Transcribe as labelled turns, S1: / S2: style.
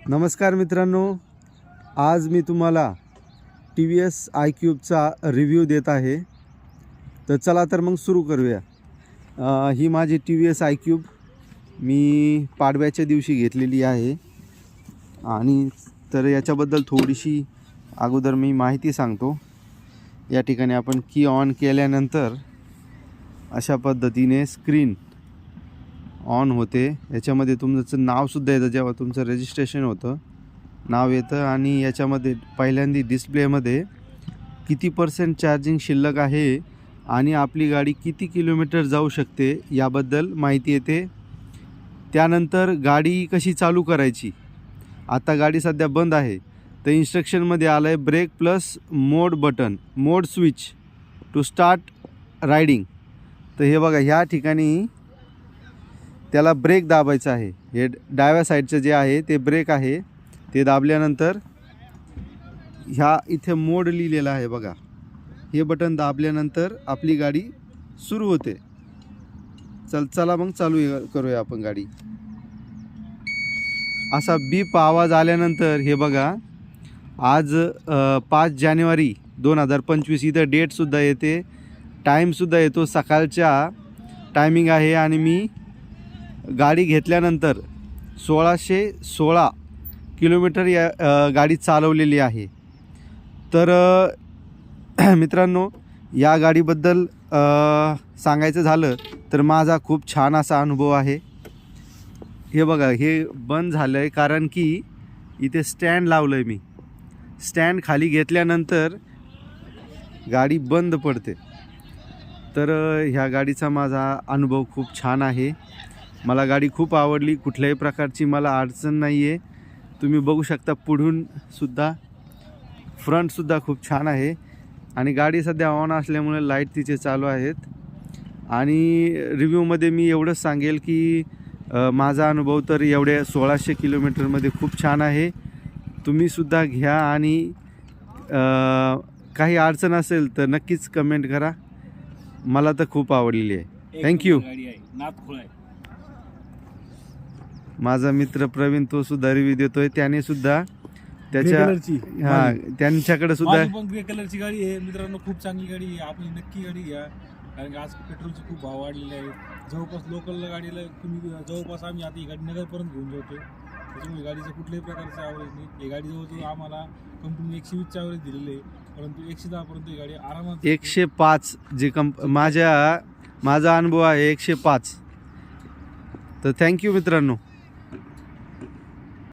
S1: नमस्कार मित्रांनो, आज मी तुम्हाला टी व्ही एस iQubeचा रिव्ह्यू देत आहे. तर चला तर मग सुरू करूया. ही माझी टी व्ही एस iQube मी पाडव्याच्या दिवशी घेतलेली आहे. आणि तर याच्याबद्दल थोडीशी अगोदर मी माहिती सांगतो. या ठिकाणी आपण की ऑन केल्यानंतर अशा पद्धतीने स्क्रीन ऑन होते. याच्यामध्ये तुमचं नावसुद्धा येतं. जेव्हा तुमचं रजिस्ट्रेशन होतं नाव येतं आणि याच्यामध्ये पहिल्यांदा डिस्प्लेमध्ये किती % चार्जिंग शिल्लक आहे आणि आपली गाडी किती किलोमीटर जाऊ शकते याबद्दल माहिती येते. त्यानंतर गाडी कशी चालू करायची. आता गाडी सध्या बंद आहे तर इन्स्ट्रक्शनमध्ये आलं आहे brake plus mode button, mode switch to start riding. तर हे बघा, ह्या ठिकाणी त्याला ब्रेक दाबायचं आहे. हे डाव्या साईडचं जे आहे ते ब्रेक आहे. ते दाबल्यानंतर ह्या इथे मोड लिहिलेला आहे बघा. हे बटन दाबल्यानंतर आपली गाडी सुरू होते. चला मग चालू करूया आपण गाडी. असा बीप आवाज आल्यानंतर हे बघा, आज 5 जानेवारी 2025 इथं डेटसुद्धा येते, टाईमसुद्धा येतो. सकाळच्या टायमिंग आहे आणि मी गाडी घेतल्यानंतर 1616 किलोमीटर या गाडी चालवलेली आहे. तर मित्रांनो, या गाडीबद्दल सांगायचं झालं तर माझा खूप छान असा अनुभव आहे. हे बघा, हे बंद झालं आहे कारण की इथे स्टँड लावलं आहे मी. स्टँड खाली घेतल्यानंतर गाडी बंद पडते. तर ह्या गाडीचा माझा अनुभव खूप छान आहे. मला गाडी खूप आवडली. कुठल्याही प्रकारची मला अडचण नाही आहे. तुम्ही बघू शकता पुढून सुद्धा, फ्रंटसुद्धा खूप छान आहे. आणि गाडी सध्या ऑन असल्यामुळे लाईट तिचे चालू आहेत. आणि रिव्ह्यूमध्ये मी एवढंच सांगेल की माझा अनुभव तर एवढ्या 1600 किलोमीटरमध्ये खूप छान आहे. तुम्हीसुद्धा घ्या आणि काही अडचण असेल तर नक्कीच कमेंट करा. मला तर खूप आवडलेली आहे. थँक्यू. माझा मित्र प्रवीण तो सुद्धा रिव्ह्यू देतोय. त्याने सुद्धा त्याच्या त्यांच्याकडे सुद्धा
S2: ग्रे कलरची गाडी आहे मित्रांनो. खूप चांगली गाडी आहे. आपण नक्की गाडी घ्या कारण की आज पेट्रोलचे खूप भाव वाढलेले आहेत. जवळपास लोकल गाडीला तुम्ही जवळपास आम्ही आता ही गाडी नगरपर्यंत घेऊन जातो. त्याच्यामुळे गाडीचं कुठल्याही प्रकारचं ॲव्हरेज नाही. ही गाडी जवळजवळ आम्हाला कंपनीने 120चं ॲव्हरेज दिलेलं आहे, परंतु 110 पर्यंत ही गाडी आरामात
S1: 105 जे माझा अनुभव आहे 105. तर थँक्यू मित्रांनो.